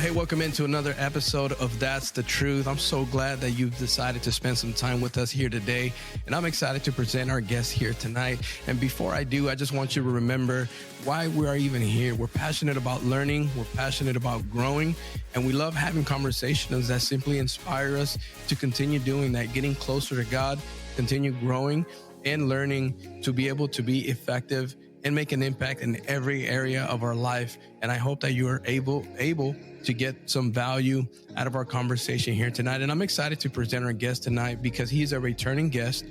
Well, hey, welcome into another episode of That's the Truth. I'm so glad that you've decided to spend some time with us here today, and I'm excited to present our guest here tonight. And before I do, I just want you to remember why we are even here. We're passionate about learning, we're passionate about growing, and we love having conversations that simply inspire us to continue doing that, getting closer to God, continue growing and learning to be able to be effective and make an impact in every area of our life. And I hope that you are able to get some value out of our conversation here tonight. And I'm excited to present our guest tonight because he's a returning guest.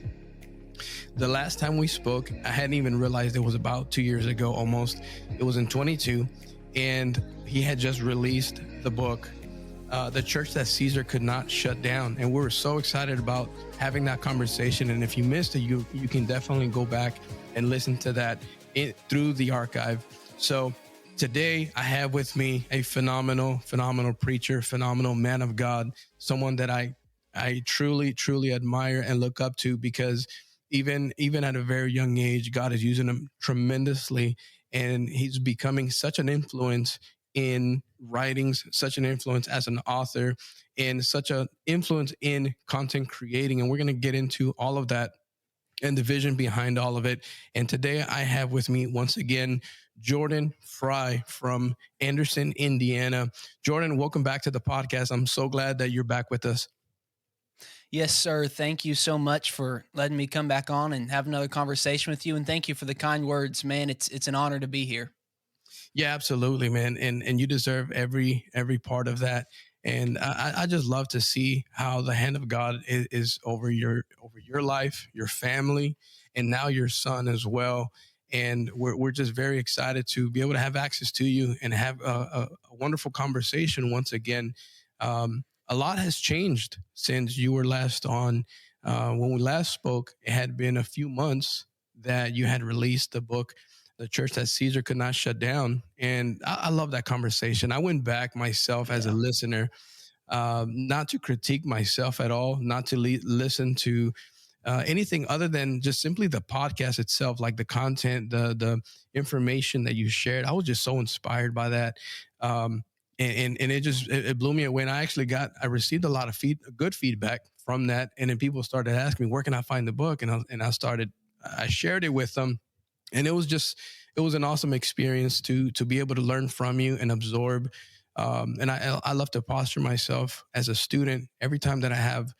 The last time we spoke, I hadn't even realized it was about 2 years ago almost. It was in 22, and he had just released the book, The Church That Caesar Could Not Shut Down. And we were so excited about having that conversation. And if you missed it, you can definitely go back and listen to that through the archive. So today I have with me a phenomenal preacher, phenomenal man of God, someone that I truly admire and look up to, because even at a very young age, God is using him tremendously, and he's becoming such an influence in writings, such an influence as an author, and such an influence in content creating. And we're going to get into all of that and the vision behind all of it. And today I have with me once again Jordon Frye from Anderson, Indiana. Jordon, welcome back to the podcast. I'm so glad that you're back with us. Yes, sir. Thank you so much for letting me come back on and have another conversation with you. And thank you for the kind words, man. It's an honor to be here. Yeah, absolutely, man. And you deserve every part of that. And I just love to see how the hand of God is over your life, your family, and now your son as well. And we're just very excited to be able to have access to you and have a wonderful conversation once again. A lot has changed since you were last on. When we last spoke, it had been a few months that you had released the book, The Church That Caesar Could Not Shut Down. And I love that conversation. I went back myself as a listener, not to critique myself at all, not to listen to anything other than just simply the podcast itself, like the content, the information that you shared. I was just so inspired by that. And it blew me away. And I received a lot of good feedback from that. And then people started asking me, where can I find the book? And I shared it with them. And it was an awesome experience to be able to learn from you and absorb. And I love to posture myself as a student every time that I have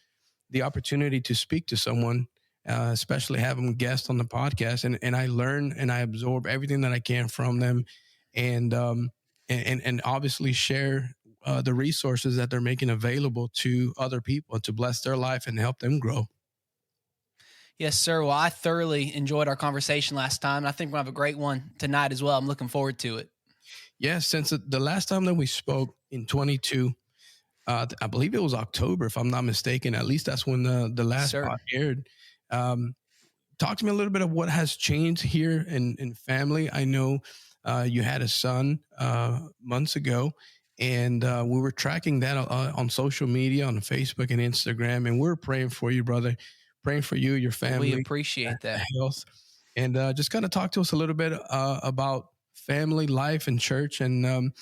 the opportunity to speak to someone, especially have them guest on the podcast. And I learn and I absorb everything that I can from them, and obviously share the resources that they're making available to other people to bless their life and help them grow. Yes, sir. Well, I thoroughly enjoyed our conversation last time. And I think we'll have a great one tonight as well. I'm looking forward to it. Yeah, since the last time that we spoke in 22, I believe it was October, if I'm not mistaken. At least that's when the last pod aired. Talk to me a little bit of what has changed here in family. I know you had a son months ago, and we were tracking that on social media, on Facebook and Instagram, and we're praying for you, brother, praying for you, your family. We appreciate that. Health. And just kind of talk to us a little bit about family life and church, and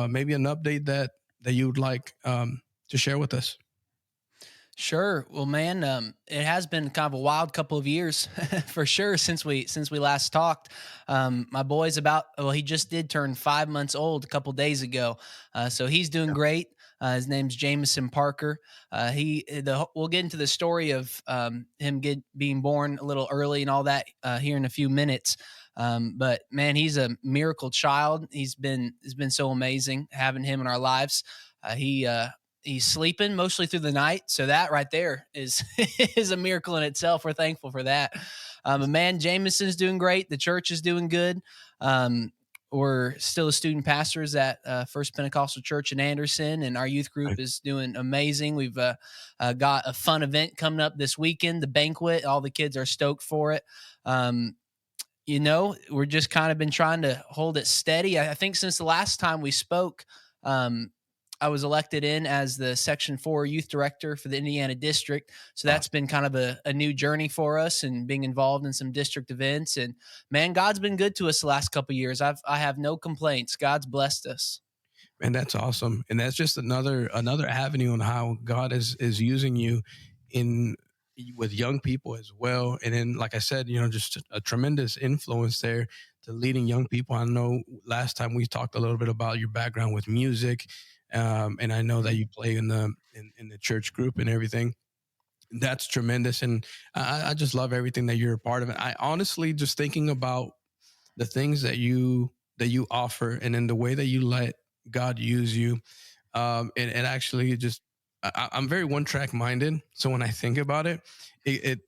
maybe an update that you would like to share with us. Sure. Well, man, it has been kind of a wild couple of years for sure since we last talked. My boy's he just did turn 5 months old a couple days ago, so he's doing great. His name's Jamison Parker. We'll get into the story of him being born a little early and all that here in a few minutes. But man, he's a miracle child. He's been so amazing having him in our lives. He's sleeping mostly through the night. So that right there is is a miracle in itself. We're thankful for that. Man, Jameson's doing great. The church is doing good. We're still student pastors at First Pentecostal Church in Anderson, and our youth group is doing amazing. We've got a fun event coming up this weekend, the banquet. All the kids are stoked for it. We're just kind of been trying to hold it steady. I think since the last time we spoke, I was elected in as the Section 4 youth director for the Indiana district. So that's been kind of a new journey for us, and being involved in some district events. And man, God's been good to us the last couple of years. I have no complaints. God's blessed us. And that's awesome. And that's just another avenue on how God is using you in with young people as well. And then, like I said, just a tremendous influence there to leading young people. I know last time we talked a little bit about your background with music, and I know that Mhm. you play in the church group and everything. That's tremendous, and I just love everything that you're a part of. It. I honestly just thinking about the things that you offer, and then the way that you let God use you. And actually, just I'm very one track minded. So when I think about it, it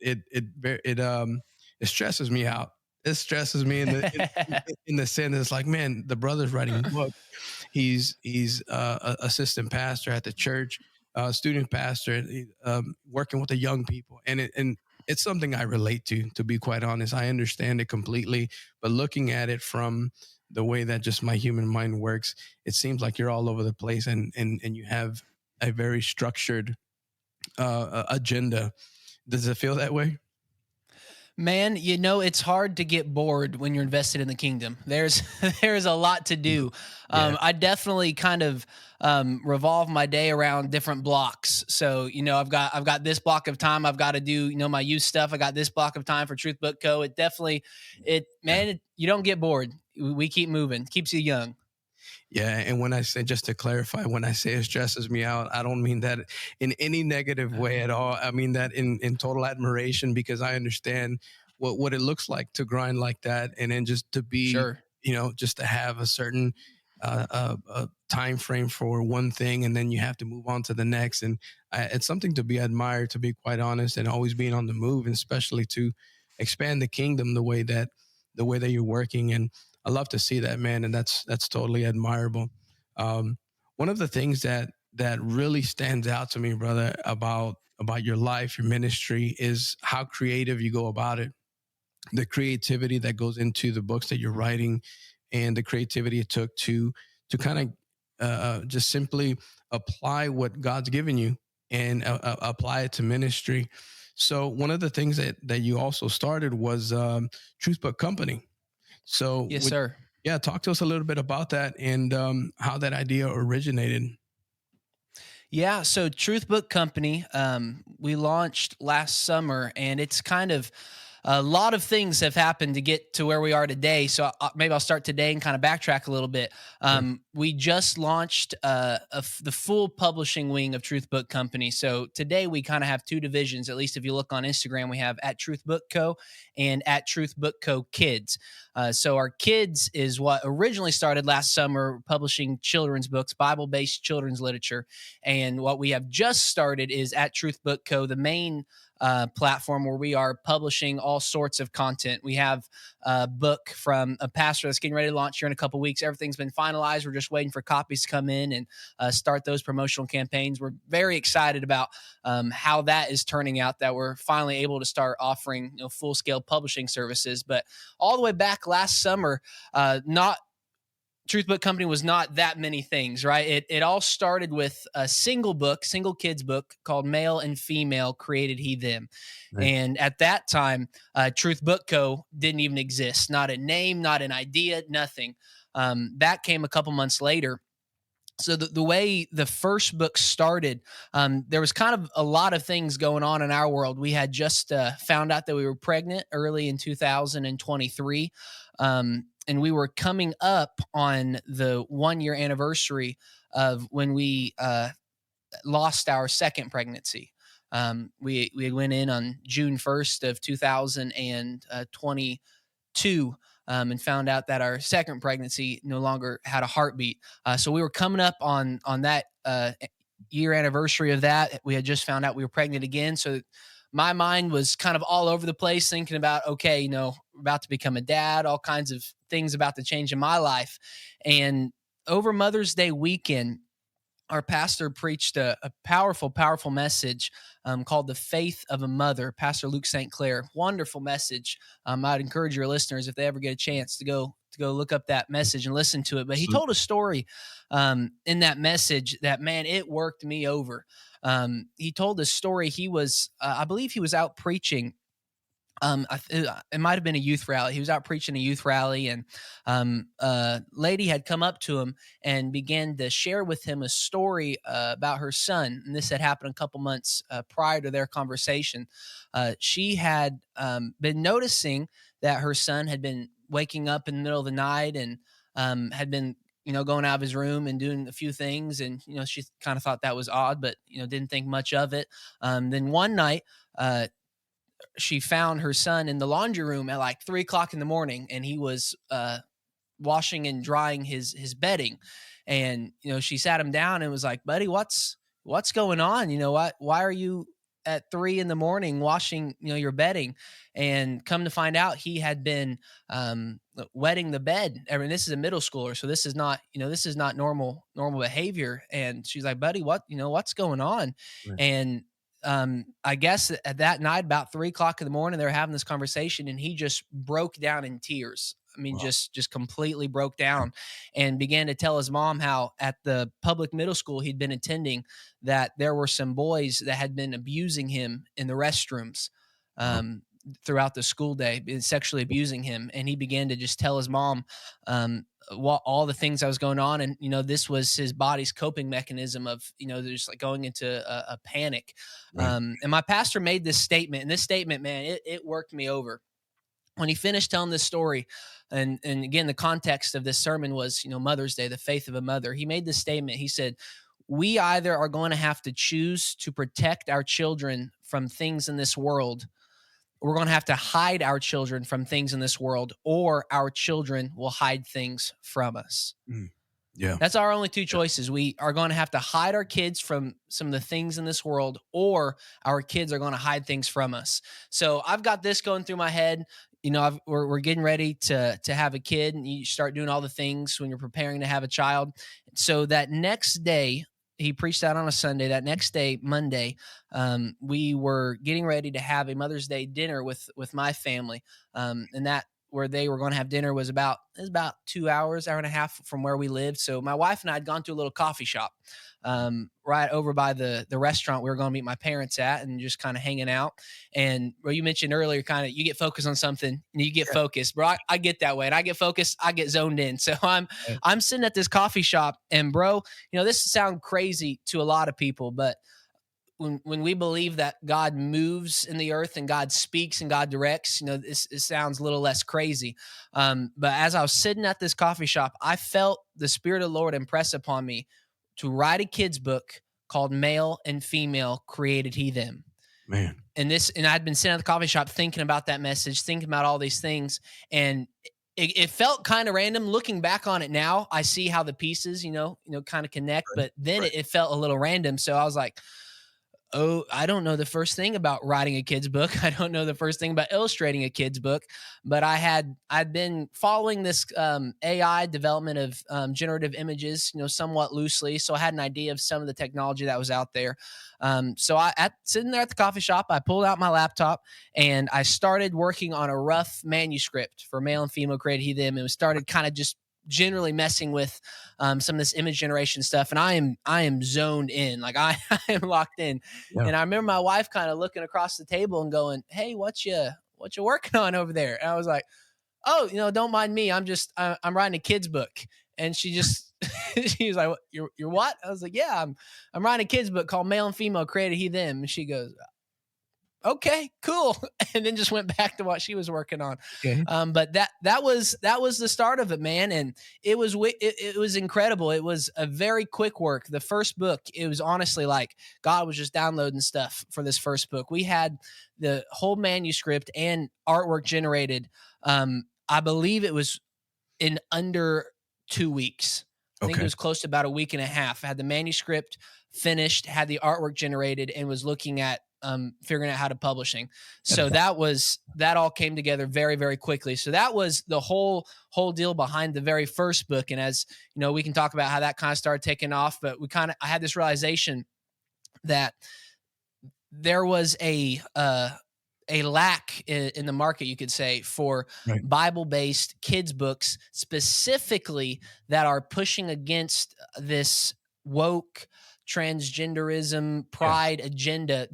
stresses me out. It stresses me in the sense it's like, man, the brother's writing books. He's assistant pastor at the church, student pastor, working with the young people, and it's something I relate to. To be quite honest, I understand it completely, but looking at it from the way that just my human mind works, it seems like you're all over the place, and you have a very structured agenda. Does it feel that way? Man, it's hard to get bored when you're invested in the kingdom. There's there's a lot to do. Yeah. I definitely kind of revolve my day around different blocks. So I've got this block of time I've got to do my youth stuff. I got this block of time for Truth Book Co. It definitely it Yeah. man it, you don't get bored. We keep moving. Keeps you young. Yeah, and when I say, just to clarify, when I say it stresses me out, I don't mean that in any negative way at all. I mean that in total admiration, because I understand what it looks like to grind like that, and then just to be, Sure. just to have a certain time frame for one thing, and then you have to move on to the next, and it's something to be admired, to be quite honest, and always being on the move, and especially to expand the kingdom the way that you're working. And I love to see that, man, and that's totally admirable. Um, One of the things that really stands out to me, brother, about your life, your ministry, is how creative you go about it. The creativity that goes into the books that you're writing, and the creativity it took to kind of just simply apply what God's given you, and apply it to ministry. So one of the things that you also started was Truth Book Company. So Yes, would sir. Yeah, talk to us a little bit about that, and how that idea originated. Yeah, so Truth Book Company, we launched last summer, and it's kind of a lot of things have happened to get to where we are today. So maybe I'll start today and kind of backtrack a little bit. Sure. We just launched the full publishing wing of Truth Book Company. So today we kind of have two divisions. At least if you look on Instagram, we have at Truth Book Co. and at Truth Book Co. Kids. So our kids is what originally started last summer, publishing children's books, Bible-based children's literature. And what we have just started is at Truth Book Co., the main platform where we are publishing all sorts of content. We have a book from a pastor that's getting ready to launch here in a couple weeks. Everything's been finalized. We're just waiting for copies to come in and start those promotional campaigns. We're very excited about how that is turning out, that we're finally able to start offering full scale publishing services. But all the way back last summer, not Truth Book Company was not that many things, right? It all started with a single kids book called Male and Female Created He Them. Nice. And at that time, Truth Book Co. didn't even exist. Not a name, not an idea, nothing. That came a couple months later. So the way the first book started, there was kind of a lot of things going on in our world. We had just found out that we were pregnant early in 2023, and we were coming up on the 1 year anniversary of when we lost our second pregnancy. We went in on June 1st of 2022, and found out that our second pregnancy no longer had a heartbeat. So we were coming up on that year anniversary of that. We had just found out we were pregnant again. So my mind was kind of all over the place, thinking about, okay, about to become a dad, all kinds of things about to change in my life. And over Mother's Day weekend, our pastor preached a powerful, powerful message called "The Faith of a Mother." Pastor Luke St. Clair, wonderful message. I'd encourage your listeners, if they ever get a chance, to go look up that message and listen to it. But he So, told a story in that message that, man, it worked me over. He told a story. I believe he was out preaching It might have been a youth rally. He was out preaching a youth rally, and a lady had come up to him and began to share with him a story about her son. And this had happened a couple months prior to their conversation. She had been noticing that her son had been waking up in the middle of the night and had been, going out of his room and doing a few things. And, she kind of thought that was odd, but, didn't think much of it. Then one night, she found her son in the laundry room at like 3 o'clock in the morning, and he was washing and drying his bedding. And she sat him down and was like, "Buddy, what's going on? Why are you at 3 in the morning washing your bedding?" And come to find out, he had been wetting the bed. I mean, this is a middle schooler, so this is not normal behavior. And she's like, "Buddy, what's going on?" Right. And I guess at that night, about 3 o'clock in the morning, they're having this conversation, and he just broke down in tears. I mean, Wow. just completely broke down, and began to tell his mom how at the public middle school he'd been attending, that there were some boys that had been abusing him in the restrooms. Wow. Um, Throughout the school day, sexually abusing him. And he began to just tell his mom what all the things that was going on. And, this was his body's coping mechanism of, just like going into a panic. Right. And my pastor made this statement, and this statement, man, it worked me over. When he finished telling this story, and again, the context of this sermon was, Mother's Day, the faith of a mother. He made this statement. He said, "We either are going to have to choose to protect our children from things in this world, we're going to have to hide our children from things in this world, or our children will hide things from us." Mm. Yeah. That's our only two choices. We are going to have to hide our kids from some of the things in this world, or our kids are going to hide things from us. So I've got this going through my head. We're getting ready to have a kid, and you start doing all the things when you're preparing to have a child. So that next day, he preached out on a Sunday. That next day, Monday, we were getting ready to have a Mother's Day dinner with my family, and that where they were going to have dinner was about 2 hours, hour and a half from where we lived. So my wife and I had gone to a little coffee shop right over by the restaurant we were going to meet my parents at, and just kind of hanging out. And well, you mentioned earlier, kind of you get focused on something and you get Yeah. focused, bro. I get that way, and I get focused, I get zoned in. So Right. I'm sitting at this coffee shop, and bro, this sounds crazy to a lot of people, but when we believe that God moves in the earth and God speaks and God directs, this sounds a little less crazy. But as I was sitting at this coffee shop, I felt the Spirit of the Lord impress upon me to write a kid's book called "Male and Female Created He Them." Man. And I'd been sitting at the coffee shop thinking about that message, thinking about all these things, and it felt kind of random. Looking back on it now, I see how the pieces, kind of connect. Right. But then Right. it felt a little random. So I was like, "Oh, I don't know the first thing about writing a kid's book. I don't know the first thing about illustrating a kid's book." But I'd been following this AI development of generative images, somewhat loosely. So I had an idea of some of the technology that was out there. So sitting there at the coffee shop, I pulled out my laptop and I started working on a rough manuscript for "Male and Female Created He Them," and started kind of just generally messing with some of this image generation stuff. And I am zoned in, like I am locked in. Yeah. And I remember my wife kind of looking across the table and going, "Hey, what you working on over there?" And I was like, "Oh, don't mind me. I'm writing a kid's book." And she just she was like, "You're what?" I was like, "Yeah, I'm writing a kid's book called "Male and Female Created He Them." And she goes, "Okay, cool," and then just went back to what she was working on. Okay. But that was the start of it, man, and it was incredible. It was a very quick work. The first book, it was honestly like God was just downloading stuff for this first book. We had the whole manuscript and artwork generated. I believe it was in under 2 weeks. I think it Okay. was close to about a week and a half. I had the manuscript finished, had the artwork generated, and was looking at figuring out how to publishing. That So is awesome. that all came together very, very quickly. So that was the whole deal behind the very first book. And as we can talk about how that kind of started taking off. But I had this realization that there was a lack in the market, you could say, for Right. Bible-based kids books specifically that are pushing against this woke transgenderism Yeah. pride agenda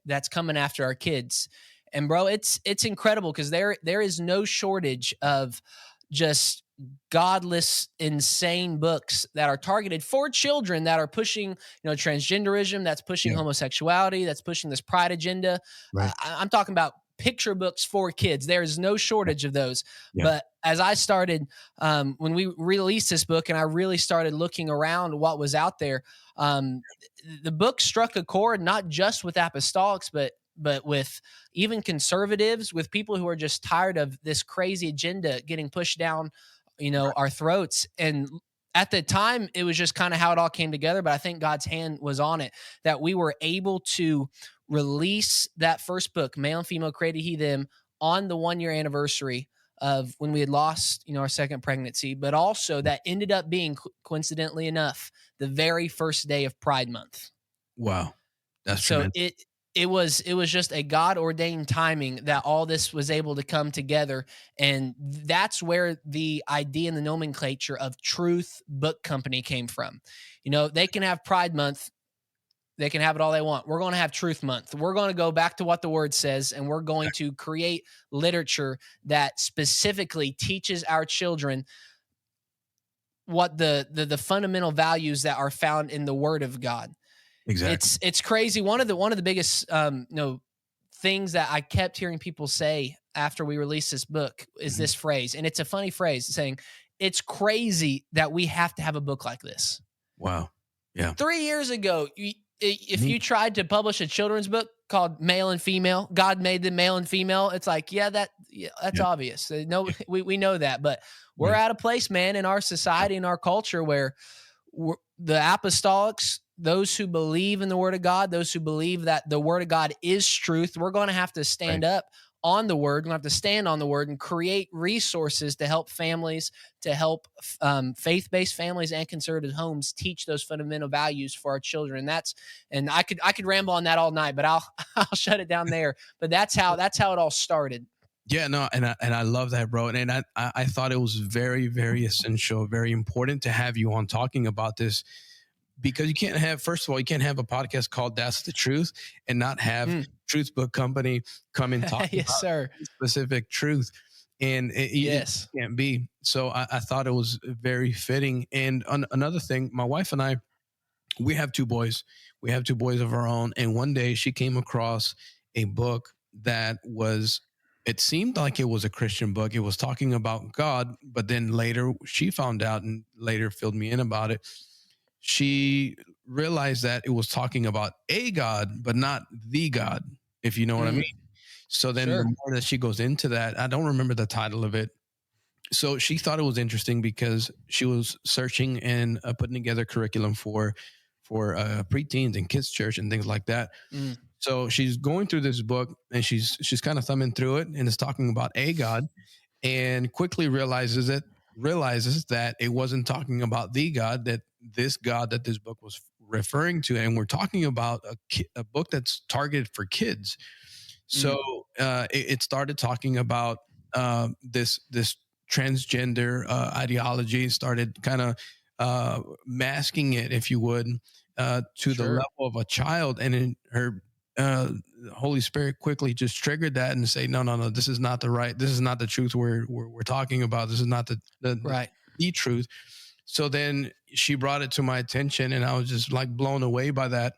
that's coming after our kids. And bro, it's incredible because there is no shortage of just godless, insane books that are targeted for children that are pushing, transgenderism, that's pushing Yeah. homosexuality, that's pushing this pride agenda. Right. I'm talking about picture books for kids. There is no shortage of those. Yeah. But as I started, when we released this book, and I really started looking around what was out there, um, the book struck a chord not just with apostolics, but with even conservatives, with people who are just tired of this crazy agenda getting pushed down, our throats. And at the time, it was just kind of how it all came together. But I think God's hand was on it, that we were able to release that first book, Male and Female Created He Them, on the 1 year anniversary of when we had lost, our second pregnancy, but also that ended up being, coincidentally enough, the very first day of Pride Month. Wow. That's So tremendous. it was just a God ordained timing that all this was able to come together, and that's where the idea and the nomenclature of Truth Book Company came from. They can have Pride Month, they can have it all they want. We're going to have Truth Month. We're going to go back to what the word says, and we're going to create literature that specifically teaches our children what the fundamental values that are found in the Word of God. Exactly. It's crazy. One of the biggest things that I kept hearing people say after we released this book is Mhm. this phrase, and it's a funny phrase saying, "It's crazy that we have to have a book like this." Wow. Yeah. 3 years ago, if Me. you tried to publish a children's book called Male and Female, God made them male and female. It's like, yeah, that's Yeah. obvious. No, Yeah. we know that, but we're Right. at a place, man, in our Yeah. society, in our culture, where the apostolics, those who believe in the word of God, those who believe that the word of God is truth, we're going to have to Right. stand up on the word. We're going to have to stand on the word and create resources to help families, to help faith-based families and conservative homes teach those fundamental values for our children. And I could ramble on that all night, but I'll I'll shut it down there. But that's how it all started. Yeah, no, and I love that, bro. And I thought it was very, very essential, very important to have you on talking about this, because you can't have, first of all, you can't have a podcast called That's the Truth and not have Mm. Truth Book Company come and talk Yes, about sir. specific truth. And it Yes. can't be. So I thought it was very fitting. And another thing, my wife and I, we have two boys. We have two boys of our own. And one day she came across a book that was, it seemed like it was a Christian book. It was talking about God, but then later she found out and later filled me in about it. She realized that it was talking about a God, but not the God, if you know what I mean. Mm. So then the Sure. more that she goes into that, I don't remember the title of it. So she thought it was interesting because she was searching and putting together curriculum for preteens and kids church and things like that. Mm. So she's going through this book and she's kind of thumbing through it, and it's talking about a God, and quickly realizes that it wasn't talking about the God, that this God that this book was referring to, and we're talking about a book that's targeted for kids. So Mm. it started talking about this transgender ideology, started kind of masking it, if you would, to the Sure. level of a child, and in her uh, Holy Spirit quickly just triggered that and say, no, no, no, this is not the right, this is not the truth we're talking about. This is not Right. the truth. So then she brought it to my attention, and I was just like blown away by that.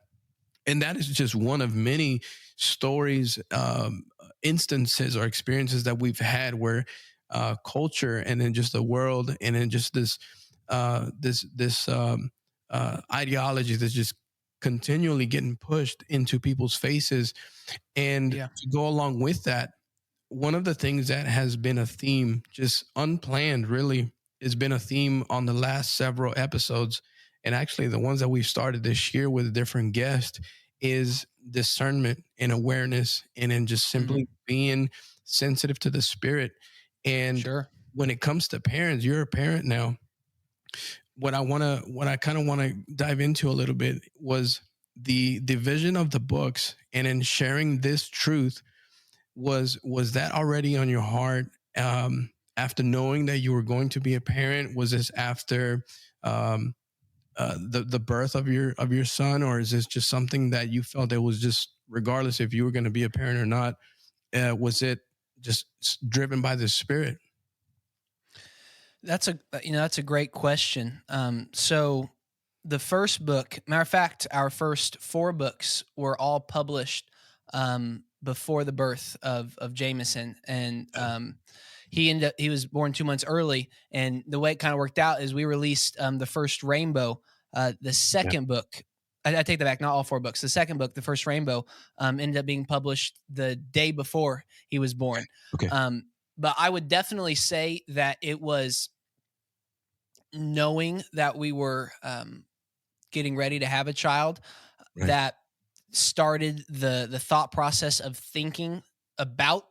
And that is just one of many stories, instances or experiences that we've had where culture and then just the world and then just this ideology that's just continually getting pushed into people's faces. And Yeah. to go along with that, one of the things that has been a theme, just unplanned, really, has been a theme on the last several episodes, and actually the ones that we've started this year with a different guest, is discernment and awareness, and then just Mhm. simply being sensitive to the spirit. And Sure. when it comes to parents, you're a parent now. What I kind of want to dive into a little bit was the vision of the books, and in sharing this truth, was that already on your heart, after knowing that you were going to be a parent? Was this after um, the birth of your son, or is this just something that you felt that was just regardless if you were going to be a parent or not? Was it just driven by the Spirit? That's a great question. So the first book, matter of fact, our first four books were all published before the birth of Jameson, and he was born 2 months early. And the way it kind of worked out is we released the first Rainbow, the Yeah. second book. I take that back, not all four books. The second book, the first Rainbow, ended up being published the day before he was born. Okay. Um, but I would definitely say that it was knowing that we were getting ready to have a child Right. that started the thought process of thinking about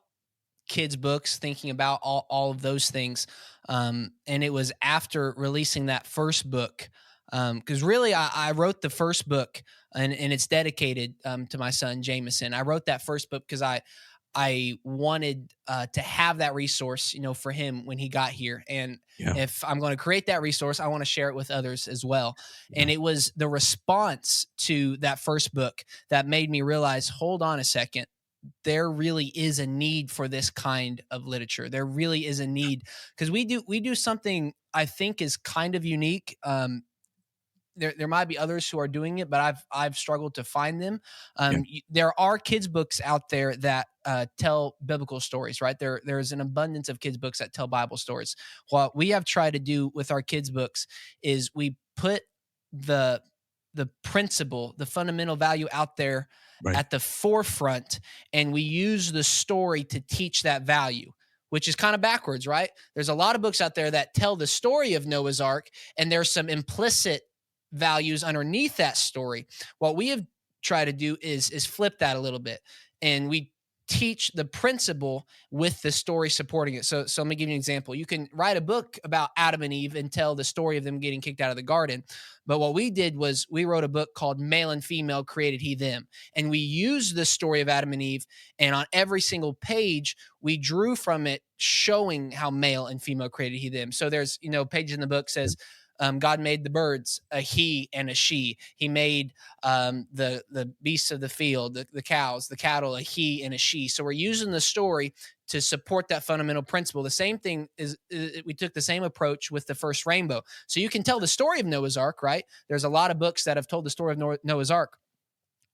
kids books, thinking about all of those things. And it was after releasing that first book, because really I wrote the first book, and it's dedicated to my son Jameson. I wrote that first book because I wanted to have that resource, for him when he got here. And Yeah. if I'm going to create that resource, I want to share it with others as well. Yeah. And it was the response to that first book that made me realize, hold on a second, there really is a need for this kind of literature. There really is a need, because we do something I think is kind of unique. There might be others who are doing it, but I've struggled to find them. Yeah. There are kids books out there that tell biblical stories, right? There's an abundance of kids books that tell Bible stories. What we have tried to do with our kids books is we put the principle, the fundamental value out there Right. at the forefront, and we use the story to teach that value, which is kind of backwards, right? There's a lot of books out there that tell the story of Noah's Ark, and there's some implicit values underneath that story. What we have tried to do is flip that a little bit, and we teach the principle with the story supporting it. So let me give you an example. You can write a book about Adam and Eve and tell the story of them getting kicked out of the garden. But what we did was we wrote a book called Male and Female Created He Them. And we used the story of Adam and Eve. And on every single page, we drew from it showing how male and female created he them. So there's, pages in the book says, God made the birds a he and a she. He made the beasts of the field, the cows, the cattle, a he and a she. So we're using the story to support that fundamental principle. The same thing is we took the same approach with the first Rainbow. So you can tell the story of Noah's Ark, right? There's a lot of books that have told the story of Noah's Ark.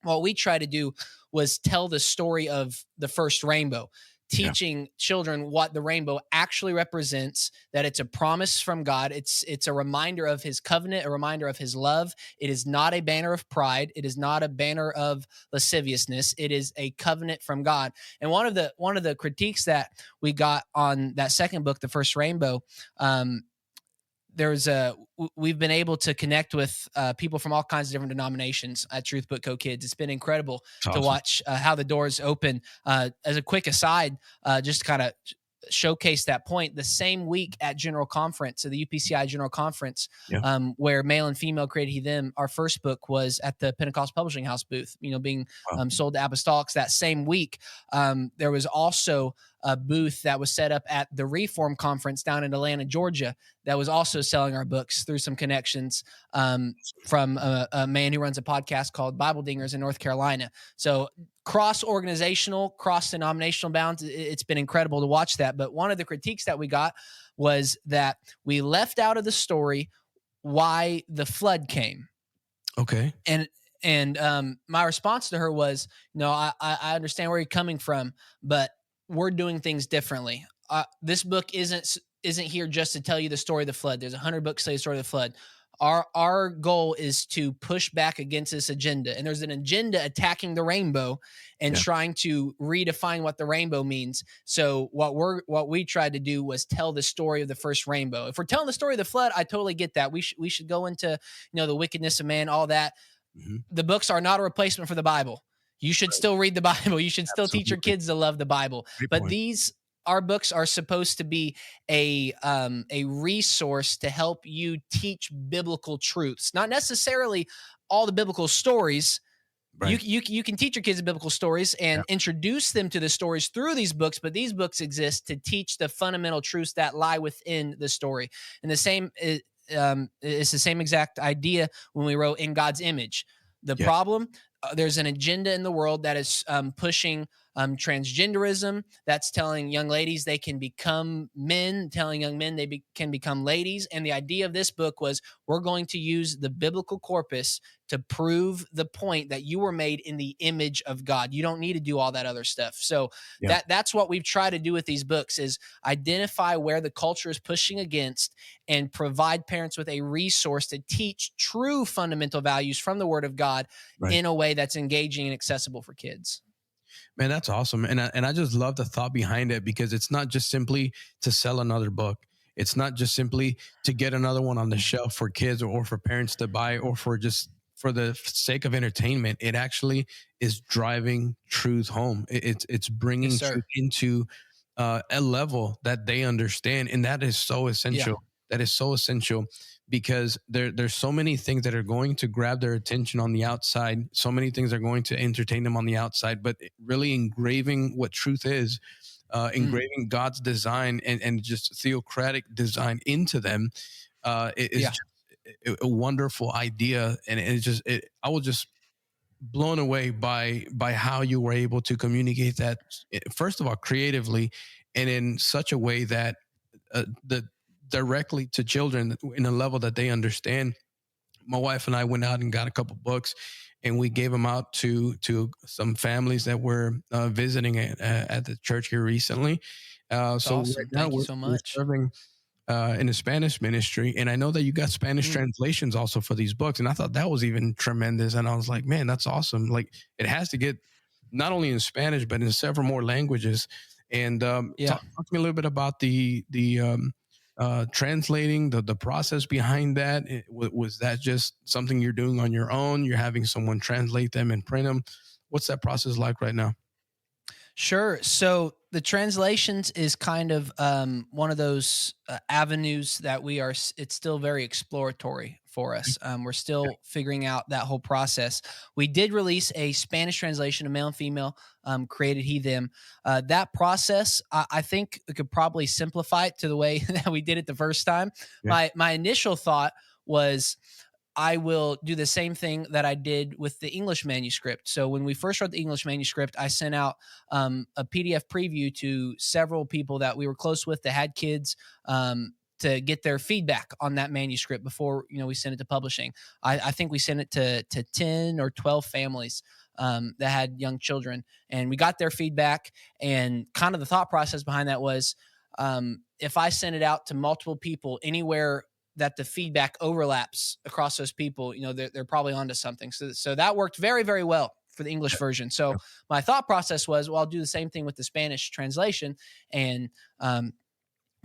What we try to do was tell the story of the first Rainbow, teaching children what the rainbow actually represents, that it's a promise from God. It's a reminder of his covenant, a reminder of his love. It is not a banner of pride. It is not a banner of lasciviousness. It is a covenant from God. And one of the critiques that we got on that second book, The First Rainbow, we've been able to connect with people from all kinds of different denominations at Truth Book Co Kids. It's been incredible to watch how the doors open. As a quick aside, just to kind of showcase that point, the same week at General Conference, so the UPCI General Conference, where Male and Female Created He Them, our first book was at the Pentecost Publishing House booth, being sold to Apostolics. That same week, there was also a booth that was set up at the Reform Conference down in Atlanta, Georgia, that was also selling our books through some connections from a man who runs a podcast called Bible Dingers in North Carolina. So cross-organizational, cross-denominational bounds, it's been incredible to watch that. But one of the critiques that we got was that we left out of the story why the flood came. Okay. And my response to her was, no, I understand where you're coming from, but we're doing things differently. This book isn't here just to tell you the story of the flood. There's 100 books tell you the story of the flood. Our goal is to push back against this agenda. And there's an agenda attacking the rainbow and trying to redefine what the rainbow means. So what we tried to do was tell the story of the first rainbow. If we're telling the story of the flood, I totally get that. We should go into, the wickedness of man, all that. Mm-hmm. The books are not a replacement for the Bible. You should still read the Bible. You should still teach your kids to love the Bible. Great but point. Our books are supposed to be a resource to help you teach biblical truths, not necessarily all the biblical stories. Right. You can teach your kids the biblical stories and introduce them to the stories through these books, but these books exist to teach the fundamental truths that lie within the story. And the same it's the same exact idea when we wrote In God's Image. The problem, there's an agenda in the world that is pushing transgenderism, that's telling young ladies they can become men, telling young men they can become ladies. And the idea of this book was, we're going to use the biblical corpus to prove the point that you were made in the image of God. You don't need to do all that other stuff. So Yeah. that's what we've tried to do with these books, is identify where the culture is pushing against and provide parents with a resource to teach true fundamental values from the Word of God Right. in a way that's engaging and accessible for kids. Man, that's awesome. And I just love the thought behind it, because it's not just simply to sell another book. It's not just simply to get another one on the shelf for kids, or for parents to buy, or for just for the sake of entertainment. It actually is driving truth home. It's Yes, bringing sir. truth into a level that they understand, and that is so Yeah. essential. That is so essential, because there's so many things that are going to grab their attention on the outside. So many things are going to entertain them on the outside, but really engraving what truth is, Mm, engraving God's design, and just theocratic design into them, is yeah. just a wonderful idea. And I was just blown away by how you were able to communicate that, first of all, creatively, and in such a way that the directly to children in a level that they understand. My wife and I went out and got a couple books, and we gave them out to some families that were visiting at the church here recently. It's So right awesome. now Thank you so we're much. serving in a Spanish ministry, and I know that you got Spanish Mm, translations also for these books, and I thought that was even tremendous. And I was like, man, that's awesome! Like, it has to get not only in Spanish but in several more languages. And yeah. talk to me a little bit about the translating, the process behind that. Was that just something you're doing on your own? You're having someone translate them and print them? What's that process like right now? Sure. So the translations is kind of one of those avenues that it's still very exploratory for us. We're still figuring out that whole process. We did release a Spanish translation, a male and female, created he, them. That process, I think we could probably simplify it to the way that we did it the first time. Yeah. My initial thought was, I will do the same thing that I did with the English manuscript. So when we first wrote the English manuscript, I sent out a PDF preview to several people that we were close with that had kids, to get their feedback on that manuscript before we sent it to publishing. I think we sent it to 10 or 12 families that had young children, and we got their feedback. And kind of the thought process behind that was, if I send it out to multiple people anywhere that the feedback overlaps across those people, they're probably onto something. So that worked very, very well for the English version. So my thought process was, well, I'll do the same thing with the Spanish translation, and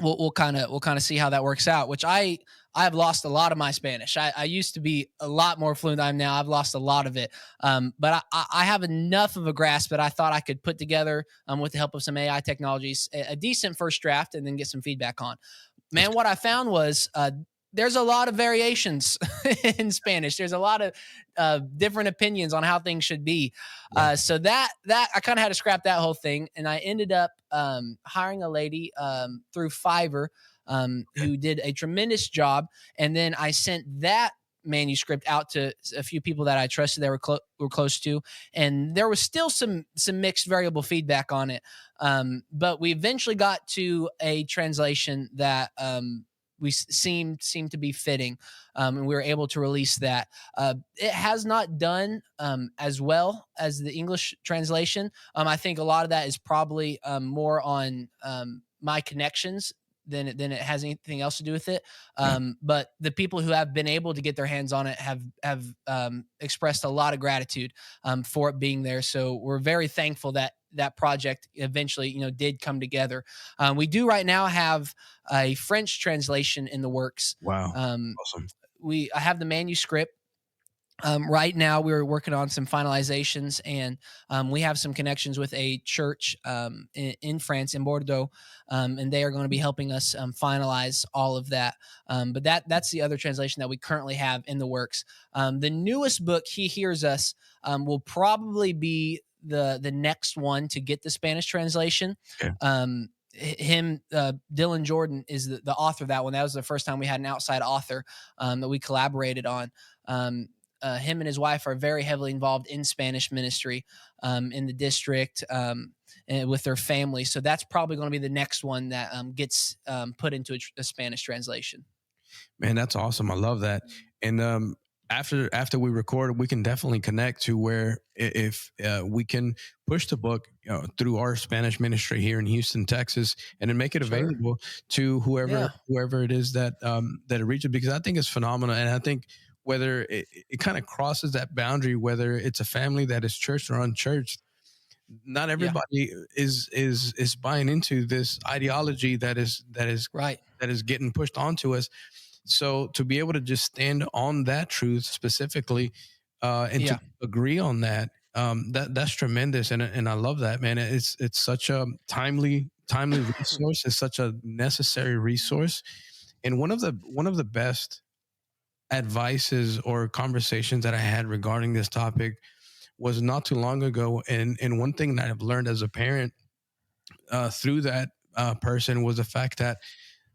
we'll kind of see how that works out. Which I've lost a lot of my Spanish. I used to be a lot more fluent than I am now. I've lost a lot of it, but I have enough of a grasp that I thought I could put together, with the help of some AI technologies, a decent first draft, and then get some feedback on. Man, what I found was, there's a lot of variations in Spanish. There's a lot of different opinions on how things should be. Wow. So that I kind of had to scrap that whole thing, and I ended up hiring a lady through Fiverr, Okay. who did a tremendous job. And then I sent that manuscript out to a few people that I trusted that were close to, and there was still some mixed variable feedback on it. But we eventually got to a translation that we seemed to be fitting, and we were able to release that. It has not done as well as the English translation. I think a lot of that is probably more on my connections than it has anything else to do with it. Yeah. But the people who have been able to get their hands on it have expressed a lot of gratitude for it being there. So we're very thankful that that project eventually, did come together. We do right now have a French translation in the works. Wow. Um, Awesome. I have the manuscript. Right now, we're working on some finalizations, and we have some connections with a church in France, in Bordeaux, and they are going to be helping us finalize all of that. But that's the other translation that we currently have in the works. The newest book, He Hears Us, will probably be the next one to get the Spanish translation. Okay. Dylan Jordon is the author of that one. That was the first time we had an outside author that we collaborated on. him and his wife are very heavily involved in Spanish ministry in the district and with their family. So that's probably going to be the next one that gets put into a Spanish translation. Man, that's awesome. I love that. And after we record, we can definitely connect to where if we can push the book through our Spanish ministry here in Houston, Texas, and then make it Sure. available to whoever Yeah. whoever it is that that it reaches. Because I think it's phenomenal, and I think whether it kind of crosses that boundary, whether it's a family that is churched or unchurched, not Yeah. everybody is buying into this ideology Right. that is getting pushed onto us. So to be able to just stand on that truth specifically, and to Yeah. agree on that, that's tremendous, and I love that, man. It's such a timely resource. It's such a necessary resource, and one of the best advices or conversations that I had regarding this topic was not too long ago, and one thing that I've learned as a parent through that person was the fact that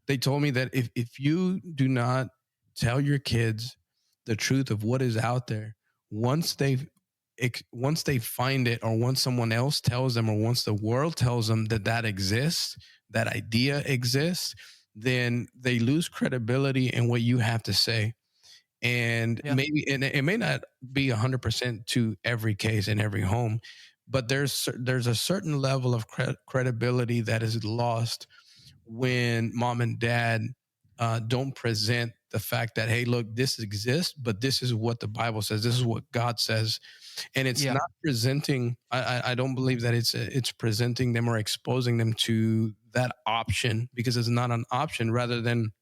they told me that if you do not tell your kids the truth of what is out there, once they once they find it, or once someone else tells them, or once the world tells them that that exists, that idea exists, then they lose credibility in what you have to say. And Yeah. maybe and it may not be 100% to every case in every home, but there's a certain level of credibility that is lost when mom and dad don't present the fact that, hey, look, this exists, but this is what the Bible says, this is what God says. And it's Yeah. not presenting, I don't believe that it's presenting them or exposing them to that option, because it's not an option, rather than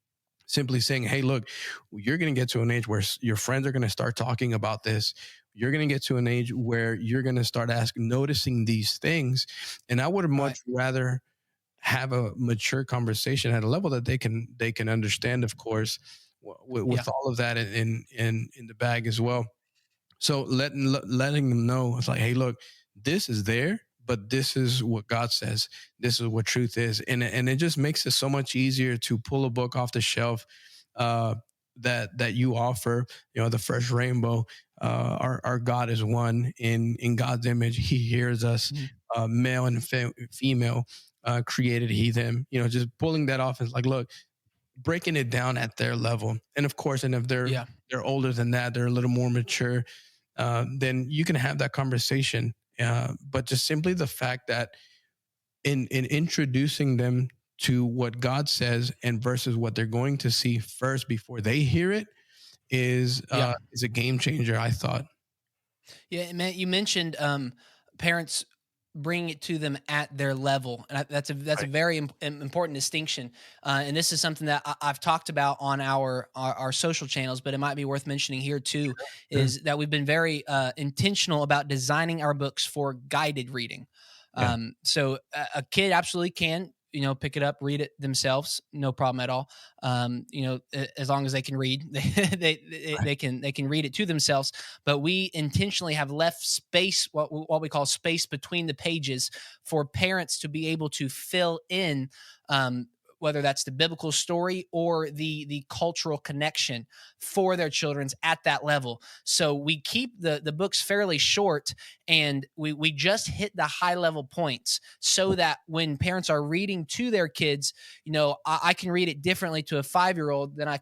simply saying, hey, look, you're going to get to an age where your friends are going to start talking about this. You're going to get to an age where you're going to start noticing these things. And I would Right. much rather have a mature conversation at a level that they can understand, of course, Yeah. with all of that in the bag as well. So letting them know, it's like, hey, look, this is there, but this is what God says. This is what truth is, and it just makes it so much easier to pull a book off the shelf uh, that you offer. You know, the first rainbow. Our God is one in God's image. He hears us, Mhm. male and female. Created he them. You know, just pulling that off is like, look, breaking it down at their level. And of course, and if Yeah. they're older than that, they're a little more mature, then you can have that conversation. But just simply the fact that in introducing them to what God says and versus what they're going to see first before they hear it Yeah. is a game changer, I thought. Yeah, man, you mentioned parents bring it to them at their level, and that's a Right. very important distinction. And this is something that I've talked about on our social channels, but it might be worth mentioning here too. Sure. Is that we've been very intentional about designing our books for guided reading. Yeah. So a kid absolutely can, pick it up, read it themselves, no problem at all. As long as they can read, Right. they can read it to themselves. But we intentionally have left space, what we call space between the pages, for parents to be able to fill in, um, whether that's the biblical story or the cultural connection for their children's at that level. So we keep the books fairly short, and we just hit the high level points so that when parents are reading to their kids, I can read it differently to a 5-year old than I'm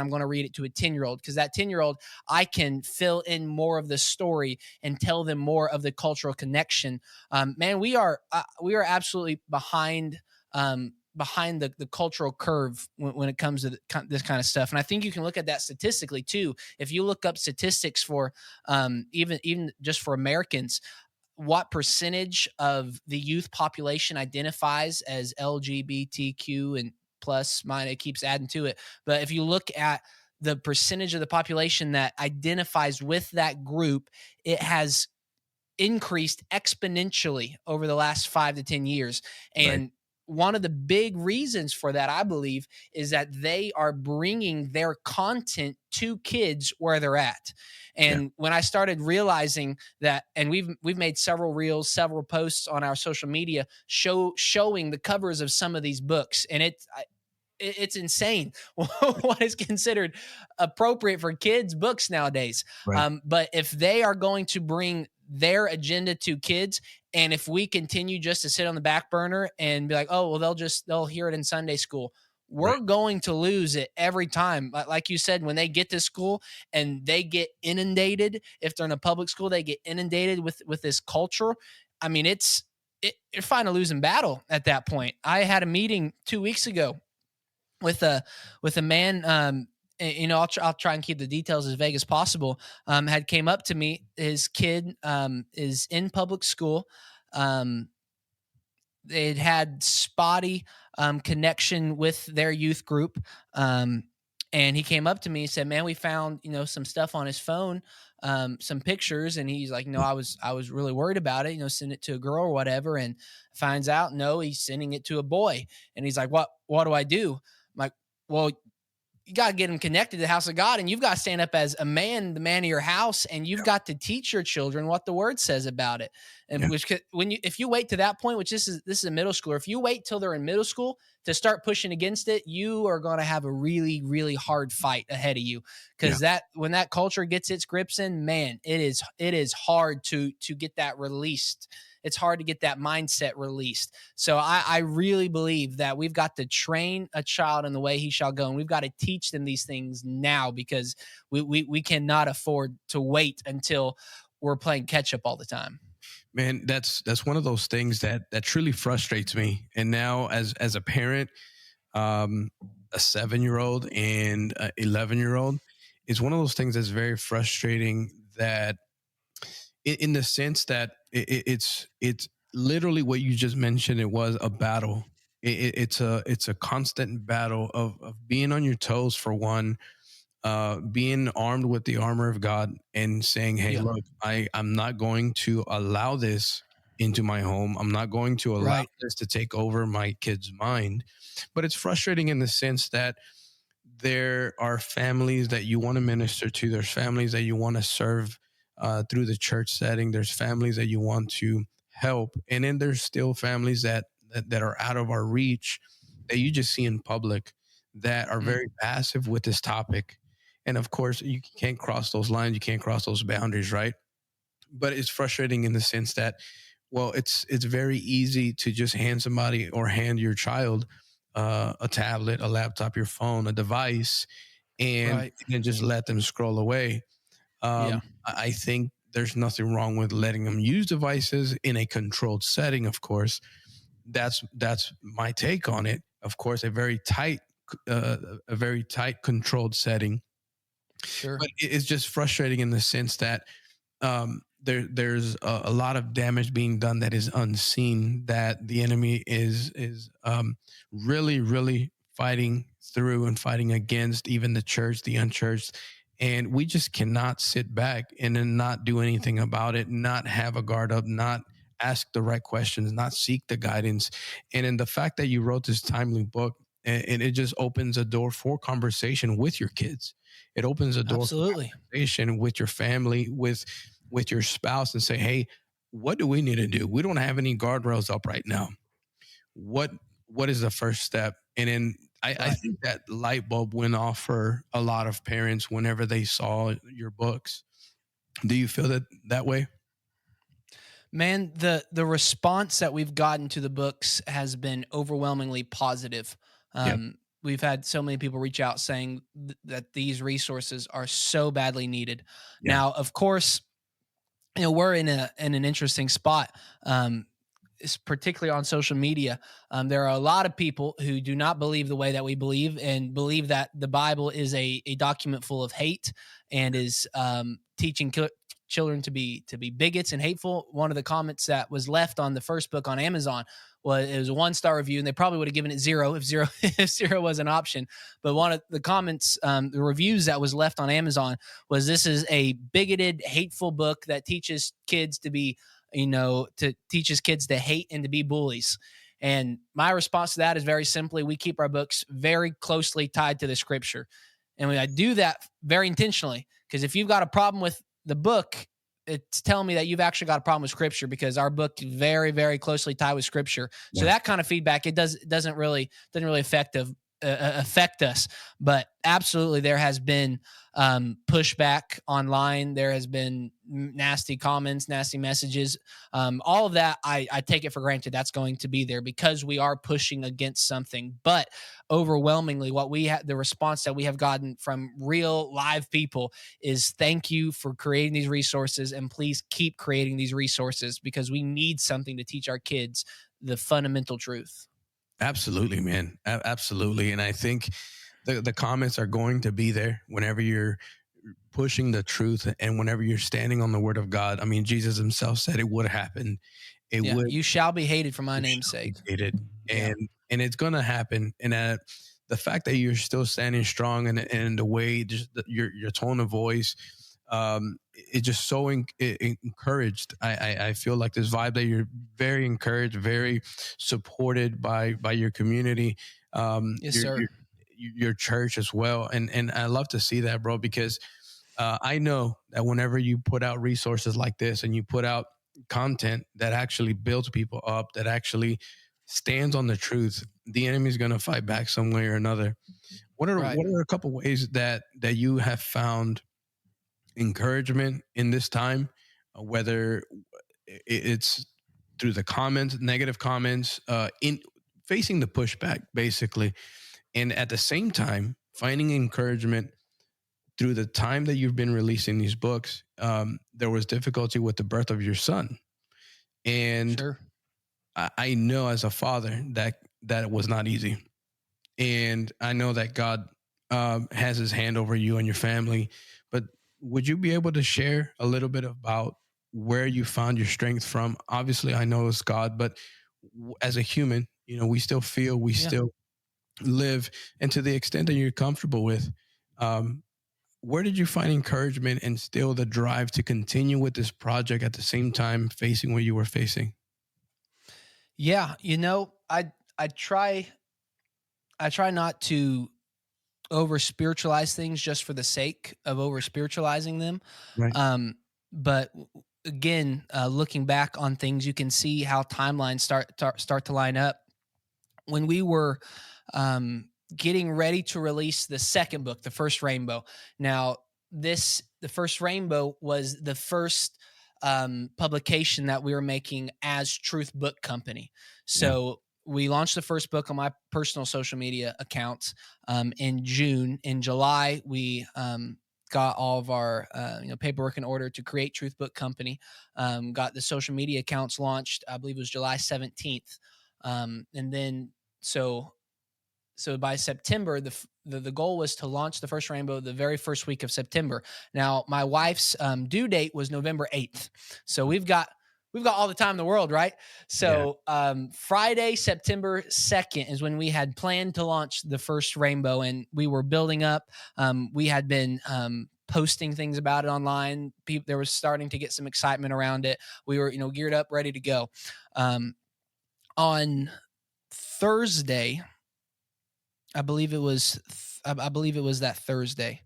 going to read it to a 10-year old, because that 10-year old, I can fill in more of the story and tell them more of the cultural connection. Man, we are absolutely behind the cultural curve when it comes to this kind of stuff. And I think you can look at that statistically too. If you look up statistics for even just for Americans, what percentage of the youth population identifies as LGBTQ and plus, mine, it keeps adding to it. But if you look at the percentage of the population that identifies with that group, it has increased exponentially over the last 5 to 10 years. Right. And one of the big reasons for that, I believe, is that they are bringing their content to kids where they're at. Yeah. And when I started realizing that, and we've made several reels, several posts on our social media showing the covers of some of these books, and it's insane what is considered appropriate for kids books nowadays. Right. But if they are going to bring their agenda to kids, and if we continue just to sit on the back burner and be like, oh well, they'll hear it in Sunday school, Right. we're going to lose it every time. Like you said, when they get to school and they get inundated, if they're in a public school, they get inundated with this culture. I mean, you're fighting a losing battle at that point. I had a meeting 2 weeks ago with a man. I'll try and keep the details as vague as possible. Had came up to me. His kid is in public school. Um, it had spotty connection with their youth group. And he came up to me and said, "Man, we found some stuff on his phone, some pictures." And he's like, "No, I was really worried about it. Send it to a girl or whatever." And finds out, no, he's sending it to a boy. And he's like, "What do I do?" I'm like, "Well, you got to get them connected to the house of God, and you've got to stand up as a man, the man of your house, and you've got to teach your children what the word says about it." And Yeah. if you wait to that point, which this is a middle schooler, if you wait till they're in middle school to start pushing against it, you are going to have a really, really hard fight ahead of you. Yeah. Because when that culture gets its grips in, man, it is hard to get that released. It's hard to get that mindset released. So I really believe that we've got to train a child in the way he shall go. And we've got to teach them these things now, because we cannot afford to wait until we're playing catch up all the time. Man, that's one of those things that truly frustrates me. And now as a parent, a 7-year-old and a 11-year-old, is one of those things that's very frustrating, that in the sense that it's literally what you just mentioned. It was a battle. It's a constant battle of being on your toes, for one, being armed with the armor of God, and saying, "Hey, Yeah. look, I'm not going to allow this into my home. I'm not going to allow Right. this to take over my kid's mind." But it's frustrating in the sense that there are families that you want to minister to. There's families that you want to serve through the church setting. There's families that you want to help, and then there's still families that are out of our reach, that you just see in public, that are Mm. very passive with this topic. And of course, you can't cross those lines. You can't cross those boundaries, right? But it's frustrating in the sense that, well, it's very easy to just hand somebody, or hand your child, a tablet, a laptop, your phone, a device, and Right. then just let them scroll away. Yeah. I think there's nothing wrong with letting them use devices in a controlled setting. Of course, that's my take on it. Of course, a very tight controlled setting. Sure. But it's just frustrating in the sense that, there's a lot of damage being done that is unseen, that the enemy is really, really fighting through and fighting against, even the church, the unchurched. And we just cannot sit back and then not do anything about it, not have a guard up, not ask the right questions, not seek the guidance. And in the fact that you wrote this timely book, and it just opens a door for conversation with your kids. It opens a door for Absolutely. conversation with your family, with your spouse, and say, "Hey, what do we need to do? We don't have any guardrails up right now. What what is the first step?" And then I Right. think that light bulb went off for a lot of parents whenever they saw your books. Do you feel that way? Man, the response that we've gotten to the books has been overwhelmingly positive. Yeah. We've had so many people reach out saying that these resources are so badly needed. Yeah. Now, of course, we're in an interesting spot. Particularly on social media. There are a lot of people who do not believe the way that we believe, and believe that the Bible is a document full of hate, and is teaching children to be bigots and hateful. One of the comments that was left on the first book on Amazon was, it was a 1-star review, and they probably would have given it zero if zero if zero was an option. But one of the comments, the reviews that was left on Amazon was, "This is a bigoted, hateful book that teaches kids to be teaches kids to hate and to be bullies." And my response to that is very simply, we keep our books very closely tied to the scripture. And I do that very intentionally, because if you've got a problem with the book, it's telling me that you've actually got a problem with scripture, because our book is very, very closely tied with scripture. So Yeah. that kind of feedback, it doesn't really affect affect us. But absolutely, there has been pushback online. There has been nasty comments, nasty messages. All of that, I take it for granted. That's going to be there because we are pushing against something. But overwhelmingly, what we have, the response that we have gotten from real live people is thank you for creating these resources, and please keep creating these resources because we need something to teach our kids the fundamental truth. Absolutely, man. Absolutely. And I think the comments are going to be there whenever you're pushing the truth and whenever you're standing on the word of God. I mean, Jesus himself said it would happen. It Yeah, would you shall be hated for my you name's shall be sake. hated. Yeah. And it's gonna happen. And the fact that you're still standing strong and the way just your tone of voice, it's just so encouraged. I feel like this vibe that you're very encouraged, very supported by your community, Yes, sir. your church as well. And I love to see that, bro, because I know that whenever you put out resources like this and you put out content that actually builds people up, that actually stands on the truth, the enemy's going to fight back some way or another. Right. What are a couple ways that you have found encouragement in this time, whether it's through the comments, negative comments, in facing the pushback, basically, and at the same time finding encouragement through the time that you've been releasing these books? There was difficulty with the birth of your son, and Sure. I know as a father that was not easy, and I know that God has His hand over you and your family. But would you be able to share a little bit about where you found your strength from? Obviously, I know it's God, but as a human, we still feel, we Yeah. still live, and to the extent that you're comfortable with, um, where did you find encouragement and still the drive to continue with this project at the same time facing what you were facing? Yeah. I try not to over spiritualize things just for the sake of over spiritualizing them. Right. Um, but again, looking back on things, you can see how timelines start to line up. When we were getting ready to release the second book, the first Rainbow. Now, the first Rainbow was the first publication that we were making as Truth Book Company. Yeah. So we launched the first book on my personal social media accounts in June. In July, we got all of our paperwork in order to create Truth Book Company. Got the social media accounts launched. I believe it was July 17th, and then so by September, the goal was to launch the first Rainbow the very first week of September. Now, my wife's due date was November 8th, so we've got all the time in the world, right? Yeah. So Friday, September 2nd is when we had planned to launch the first Rainbow, and we were building up. We had been posting things about it online. There was starting to get some excitement around it. We were geared up, ready to go. On Thursday, I believe it was I believe it was that Thursday.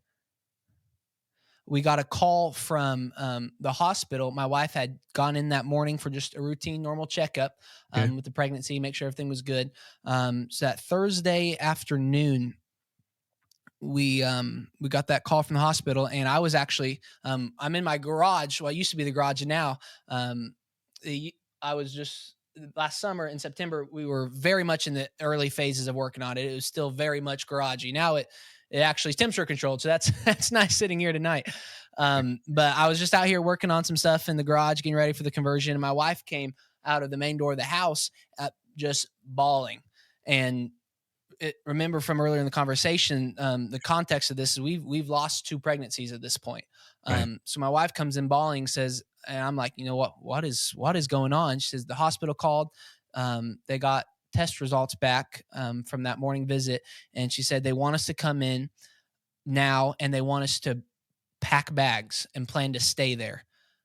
We got a call from the hospital. My wife had gone in that morning for just a routine, normal checkup Okay. with the pregnancy, make sure everything was good. So that Thursday afternoon, we got that call from the hospital, and I was actually I'm in my garage. Well, it used to be the garage, and now um, I was just last summer in September. We were very much in the early phases of working on it. It was still very much garagey. Now it actually is temperature controlled, so that's that's nice sitting here tonight. But I was just out here working on some stuff in the garage, getting ready for the conversion. And my wife came out of the main door of the house, just bawling, and remember from earlier in the conversation, the context of this is we've lost two pregnancies at this point. Right. So my wife comes in bawling, says, and I'm like, what is going on? She says the hospital called. They got test results back from that morning visit, and she said they want us to come in now, and they want us to pack bags and plan to stay there.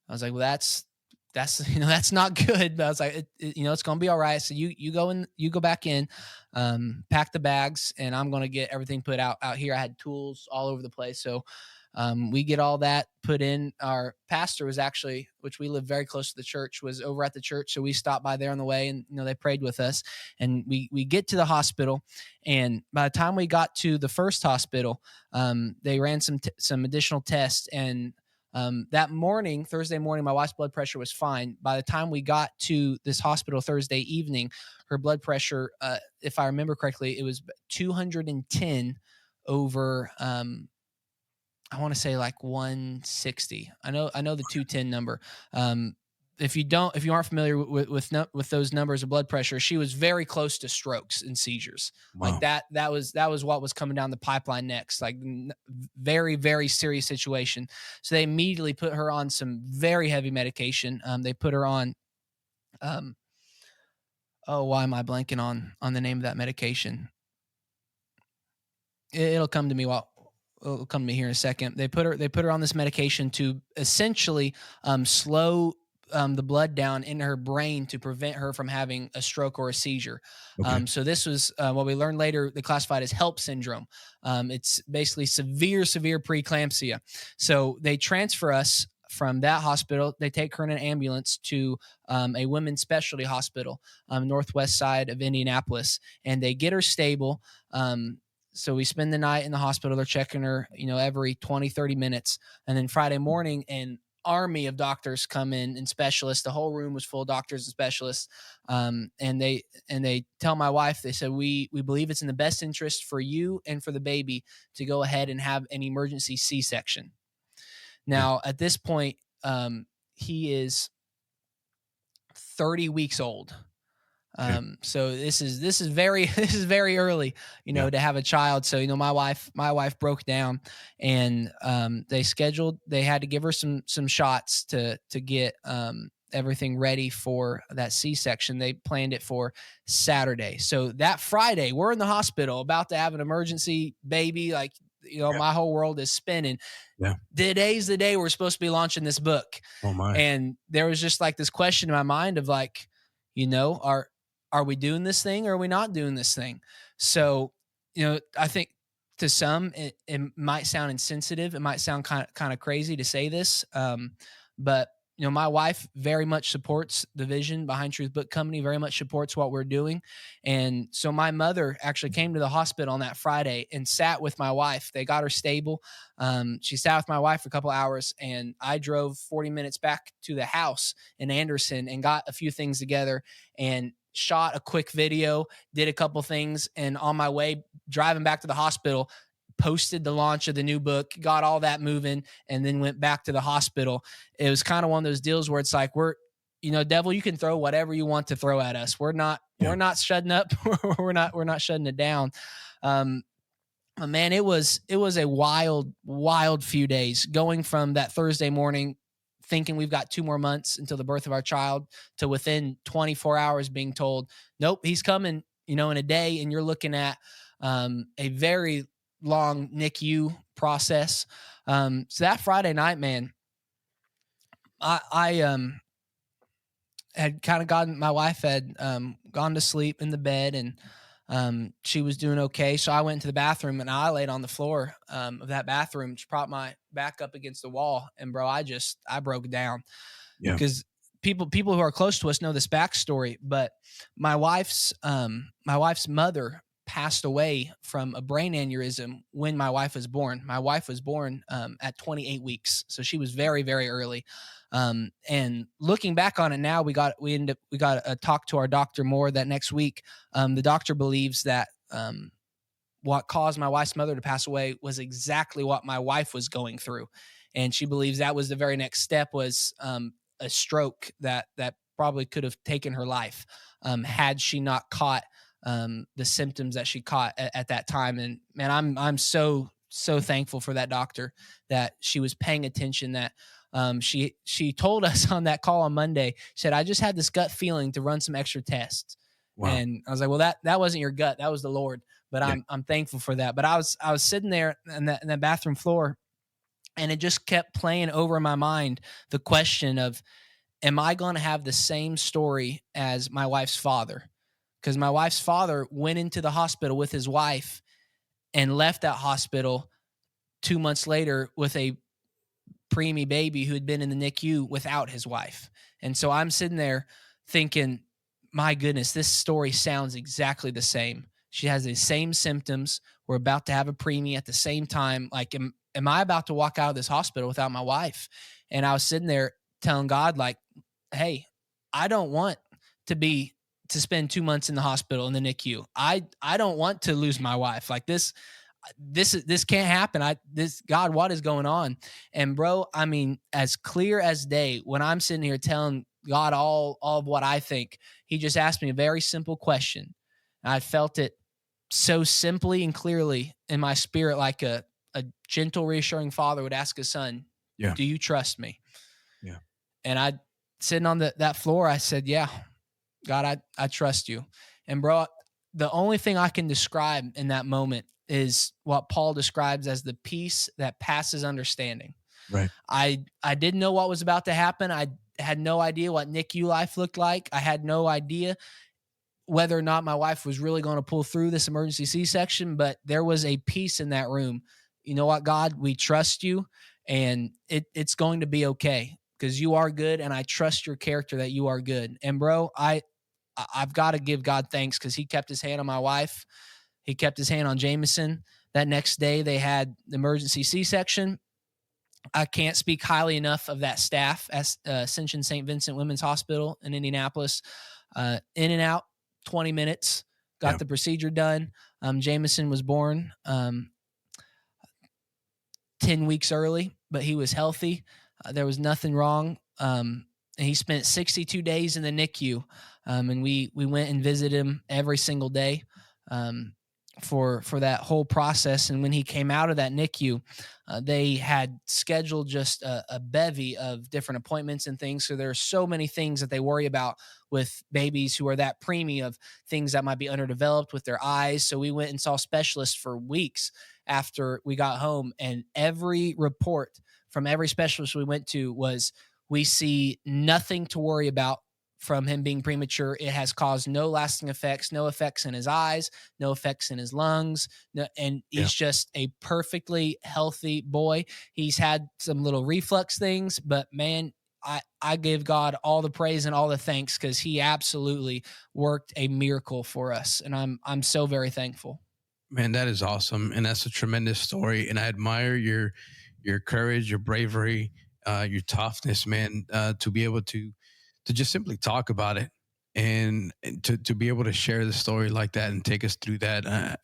I was like, well, that's that's not good. But I was like, it's gonna be all right. So you go back in, pack the bags, and I'm gonna get everything put out here. I had tools all over the place, so We get all that put in. Our pastor was actually, which we live very close to the church, was over at the church. So we stopped by there on the way, and they prayed with us. And we get to the hospital, and by the time we got to the first hospital, they ran some additional tests, and that morning, Thursday morning, my wife's blood pressure was fine. By the time we got to this hospital Thursday evening, her blood pressure, if I remember correctly, it was 210 over, I want to say like 160. I know the 210 number. If you aren't familiar with those numbers of blood pressure, she was very close to strokes and seizures. Like Wow. that was what was coming down the pipeline next. Like very, very serious situation. So they immediately put her on some very heavy medication. They put her on, oh, why am I blanking on the name of that medication? It'll come to me it'll come to me here in a second. They put her on this medication to essentially slow the blood down in her brain to prevent her from having a stroke or a seizure. Okay. So this was what we learned later. They classified as HELP syndrome. It's basically severe preeclampsia. So they transfer us from that hospital. They take her in an ambulance to a women's specialty hospital, northwest side of Indianapolis, and they get her stable. So we spend the night in the hospital. They're checking her, every 20, 30 minutes. And then Friday morning, an army of doctors come in and specialists. The whole room was full of doctors and specialists. And they tell my wife, they said, we believe it's in the best interest for you and for the baby to go ahead and have an emergency C-section. Now, at this point, he is 30 weeks old. So this is very very early, to have a child. So my wife broke down, and they had to give her some shots to get everything ready for that C-section. They planned it for Saturday. So that Friday, we're in the hospital about to have an emergency baby. Like, my whole world is spinning. Yeah. Today's the day we're supposed to be launching this book. Oh my. And there was just like this question in my mind of like, are we doing this thing or are we not doing this thing? So, I think to some it might sound insensitive. It might sound kind of crazy to say this. But my wife very much supports the vision behind Truth Book Company, very much supports what we're doing. And so my mother actually came to the hospital on that Friday and sat with my wife. They got her stable. She sat with my wife for a couple hours, and I drove 40 minutes back to the house in Anderson and got a few things together and shot a quick video, did a couple things. And on my way driving back to the hospital, posted the launch of the new book, got all that moving, and then went back to the hospital. It was kind of one of those deals where it's like, devil, you can throw whatever you want to throw at us. We're not shutting up. we're not shutting it down. Man, it was a wild few days, going from that Thursday morning thinking we've got 2 more months until the birth of our child to within 24 hours being told, nope, he's coming, in a day. And you're looking at a very long NICU process. So that Friday night, man, I had kind of gotten, my wife had gone to sleep in the bed, and she was doing okay. So I went to the bathroom and I laid on the floor of that bathroom, just propped my back up against the wall. And bro, I broke down. Yeah. Because people who are close to us know this backstory, but my wife's mother passed away from a brain aneurysm when my wife was born. My wife was born at 28 weeks. So she was very, very early. And looking back on it now, we got a talk to our doctor more that next week. The doctor believes that what caused my wife's mother to pass away was exactly what my wife was going through. And she believes that was the very next step, was a stroke that probably could have taken her life had she not caught the symptoms that she caught at that time. And man, I'm so thankful for that doctor, that she was paying attention, that she told us on that call on Monday, she said, I just had this gut feeling to run some extra tests. Wow. And I was like, well, that wasn't your gut, that was the Lord. But yeah. I'm thankful for that. But I was sitting there in that bathroom floor, and it just kept playing over my mind the question of, am I going to have the same story as my wife's father? Because my wife's father went into the hospital with his wife and left that hospital 2 months later with a preemie baby who had been in the NICU without his wife. And so I'm sitting there thinking, my goodness, this story sounds exactly the same. She has the same symptoms. We're about to have a preemie at the same time. Like, am I about to walk out of this hospital without my wife? And I was sitting there telling God, like, hey, I don't want to be to spend 2 months in the hospital in the NICU. I don't want to lose my wife. Like this can't happen. This God, what is going on? And bro, I mean, as clear as day, when I'm sitting here telling God all of what I think, he just asked me a very simple question. I felt it so simply and clearly in my spirit, like a gentle, reassuring father would ask his son, Yeah. do you trust me? Yeah. And I sitting on that floor, I said, yeah, God, I trust you. And bro, the only thing I can describe in that moment is what Paul describes as the peace that passes understanding. Right. I didn't know what was about to happen. I had no idea what NICU life looked like. I had no idea whether or not my wife was really going to pull through this emergency C-section, but there was a peace in that room. You know what, God, we trust you, and it's going to be okay because you are good, and I trust your character that you are good. And bro, I've got to give God thanks because he kept his hand on my wife. He kept his hand on Jameson. That next day, they had the emergency C-section. I can't speak highly enough of that staff at Ascension St. Vincent Women's Hospital in Indianapolis. In and out, 20 minutes, Yeah. got the procedure done. Jameson was born 10 weeks early, but he was healthy. There was nothing wrong. And he spent 62 days in the NICU. And we went and visited him every single day for that whole process. And when he came out of that NICU, they had scheduled just a bevy of different appointments and things. So there are so many things that they worry about with babies who are that preemie, of things that might be underdeveloped with their eyes. So we went and saw specialists for weeks after we got home, and every report from every specialist we went to was, we see nothing to worry about from him being premature. It has caused no lasting effects, no effects in his eyes, no effects in his lungs. No, and Yeah. he's just a perfectly healthy boy. He's had some little reflux things, but man, I give God all the praise and all the thanks because he absolutely worked a miracle for us. And I'm so very thankful. Man, that is awesome, and that's a tremendous story. And I admire your courage, your bravery, your toughness, man. To be able to just simply talk about it, and to be able to share the story like that and take us through that. I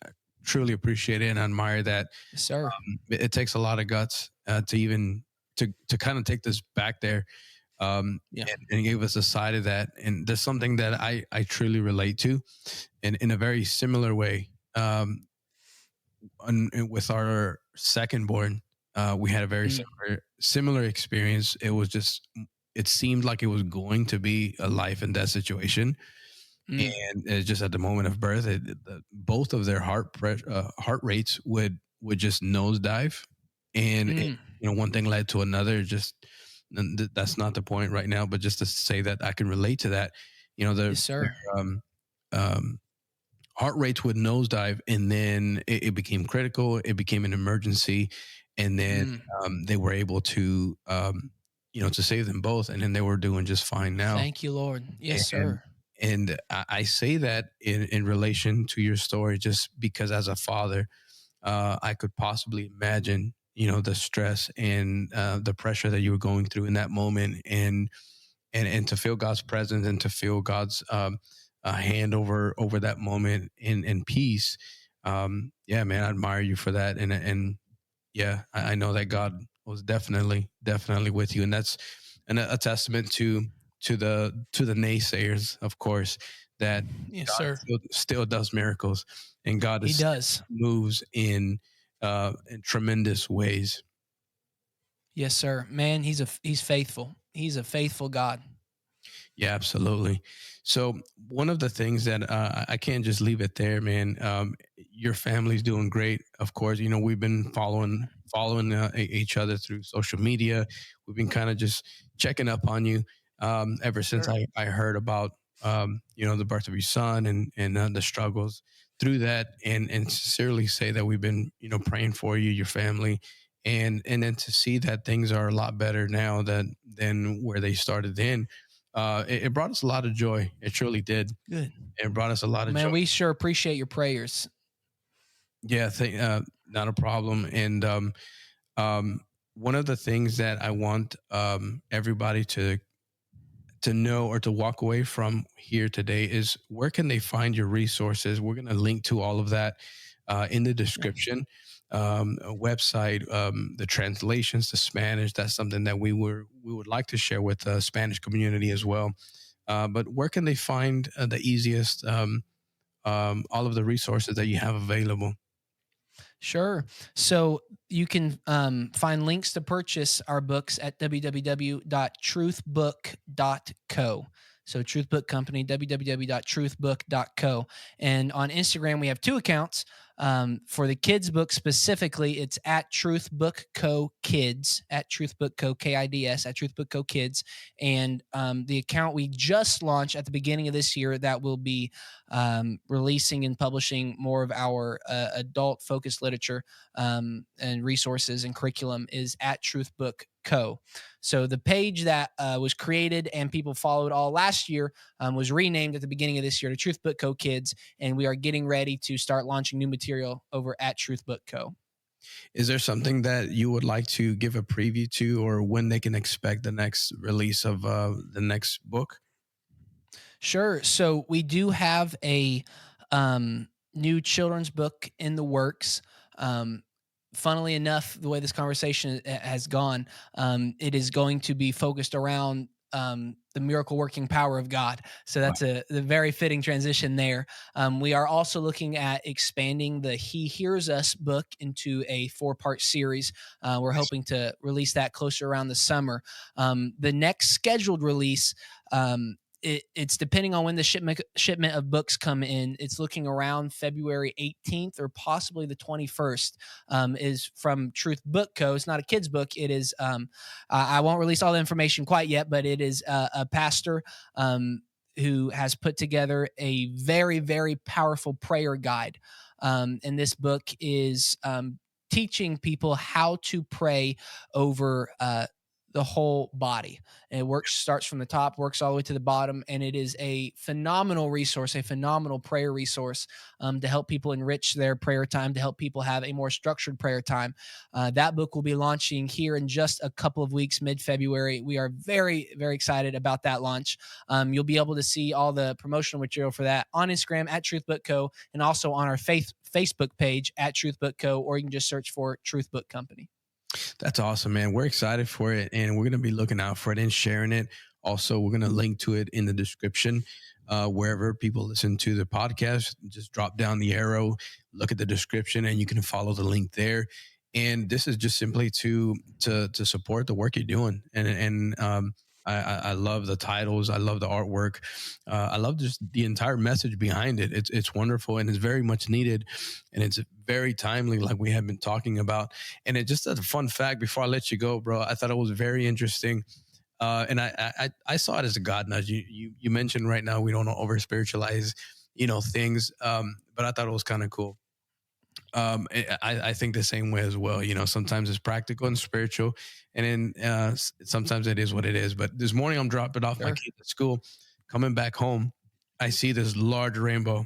truly appreciate it and I admire that. Yes, sir. It takes a lot of guts to even to kind of take this back there, Yeah. and give us a side of that. And there's something that I truly relate to, in a very similar way. And with our second born, we had a very Mm, similar experience. It was just, it seemed like it was going to be a life and death situation, mm, and just at the moment of birth, both of their heart rates would just nosedive, and mm. one thing led to another. Just, and that's not the point right now, but just to say that I can relate to that. Yes, sir. Um, um, heart rates would nosedive, and then it became critical. It became an emergency, and then Mm. they were able to to save them both, and then they were doing just fine now. Thank you, Lord. Yes, and sir. and I say that in relation to your story, just because as a father, I could possibly imagine, the stress and the pressure that you were going through in that moment, and to feel God's presence and to feel God's hand over that moment in peace. Yeah, man, I admire you for that, and yeah, I know that God was definitely with you, and that's a testament to the naysayers, of course, that Yes, God sir. still does miracles, and God He is does. moves in tremendous ways. Yes, sir. Man, he's faithful. He's a faithful God. Yeah, absolutely. So one of the things that I can't just leave it there, man. Your family's doing great, of course. We've been following each other through social media. We've been kind of just checking up on you ever since Sure. I heard about the birth of your son, and the struggles through that, and sincerely say that we've been praying for you, your family, and then to see that things are a lot better now than where they started then, it brought us a lot of joy. It truly did. Good. It brought us a lot of joy. Man, we sure appreciate your prayers. Yeah, not a problem. And um, one of the things that I want everybody to know or to walk away from here today is, where can they find your resources? We're going to link to all of that in the description. A website, the translations to Spanish. That's something that we would like to share with the Spanish community as well. But where can they find the easiest all of the resources that you have available? Sure. So you can find links to purchase our books at www.truthbook.co. So Truth Book Company, www.truthbook.co. And on Instagram, we have two accounts. For the kids book specifically, it's at Truth Book Co Kids, at Truth Book Co KIDS, at Truth Book Co Kids. And the account we just launched at the beginning of this year that will be releasing and publishing more of our adult focused literature and resources and curriculum is at Truth Book Co. So the page that was created and people followed all last year was renamed at the beginning of this year to Truth Book Co Kids, and we are getting ready to start launching new material over at Truth Book Co. Is there something that you would like to give a preview to, or when they can expect the next release of the next book? Sure. So we do have a new children's book in the works. Funnily enough, the way this conversation has gone, it is going to be focused around the miracle working power of God. So that's a very fitting transition there. We are also looking at expanding the He Hears Us book into a 4-part series. We're hoping to release that closer around the summer. The next scheduled release, it's depending on when the shipment of books come in. It's looking around February 18th or possibly the 21st. Is from Truth Book Co. It's not a kid's book. It is. I won't release all the information quite yet, but it is a pastor who has put together a very, very powerful prayer guide. And this book is teaching people how to pray over the whole body. And it starts from the top, works all the way to the bottom. And it is a phenomenal resource, a phenomenal prayer resource to help people enrich their prayer time, to help people have a more structured prayer time. That book will be launching here in just a couple of weeks, mid-February. We are very, very excited about that launch. You'll be able to see all the promotional material for that on Instagram at Truth Book Co. and also on our Facebook page at Truth Book Co. Or you can just search for Truth Book Company. That's awesome, man. We're excited for it, and we're going to be looking out for it and sharing it. Also, we're going to link to it in the description wherever people listen to the podcast. Just drop down the arrow, look at the description, and you can follow the link there. And this is just simply to support the work you're doing. And I love the titles. I love the artwork. I love just the entire message behind it. It's wonderful, and it's very much needed, and it's very timely, like we have been talking about. And it just as a fun fact before I let you go, bro, I thought it was very interesting. And I saw it as a God nudge. You mentioned right now we don't over spiritualize, things. But I thought it was kind of cool. I think the same way as well. Sometimes it's practical and spiritual, and then sometimes it is what it is. But this morning I'm dropping off my kids at school, coming back home, I see this large rainbow.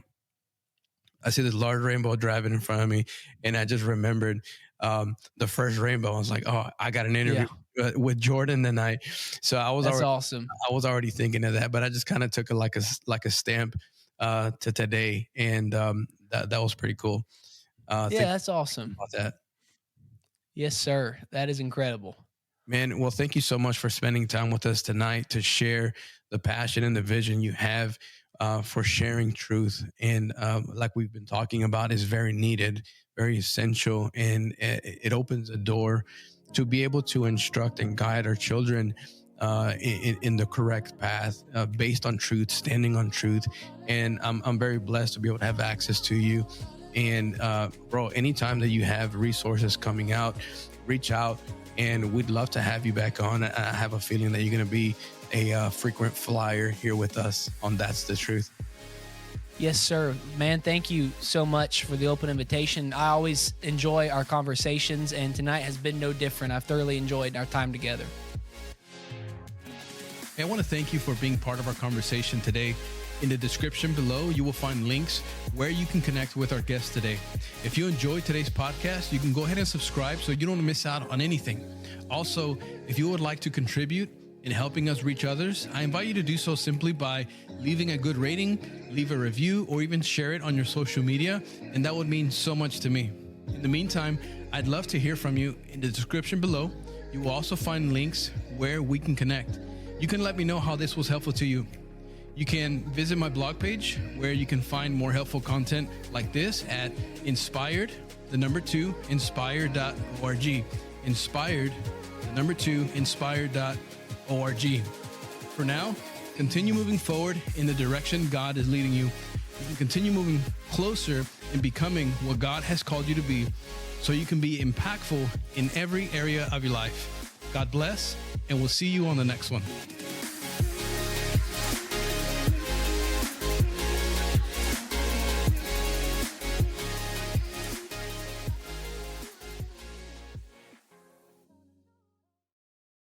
Driving in front of me, and I just remembered the first rainbow. I was like, "Oh, I got an interview with Jordon tonight." So That's awesome. I was already thinking of that, but I just kind of took it like a stamp to today, and that was pretty cool. That's awesome. About that. Yes, sir. That is incredible. Man, well, thank you so much for spending time with us tonight to share the passion and the vision you have for sharing truth. And like we've been talking about, is very needed, very essential, and it opens a door to be able to instruct and guide our children in the correct path based on truth, standing on truth. And I'm very blessed to be able to have access to you. And bro, anytime that you have resources coming out, reach out, and we'd love to have you back on. I have a feeling that you're going to be a frequent flyer here with us on That's the Truth. Yes, sir. Man, thank you so much for the open invitation. I always enjoy our conversations, and tonight has been no different. I've thoroughly enjoyed our time together. Hey, I want to thank you for being part of our conversation today. In the description below, you will find links where you can connect with our guest today. If you enjoyed today's podcast, you can go ahead and subscribe so you don't miss out on anything. Also, if you would like to contribute in helping us reach others, I invite you to do so simply by leaving a good rating, leave a review, or even share it on your social media, and that would mean so much to me. In the meantime, I'd love to hear from you. In the description below, you will also find links where we can connect. You can let me know how this was helpful to you. You can visit my blog page where you can find more helpful content like this at inspired2inspire.org. Inspired2inspire.org. For now, continue moving forward in the direction God is leading you. You can continue moving closer in becoming what God has called you to be so you can be impactful in every area of your life. God bless, and we'll see you on the next one.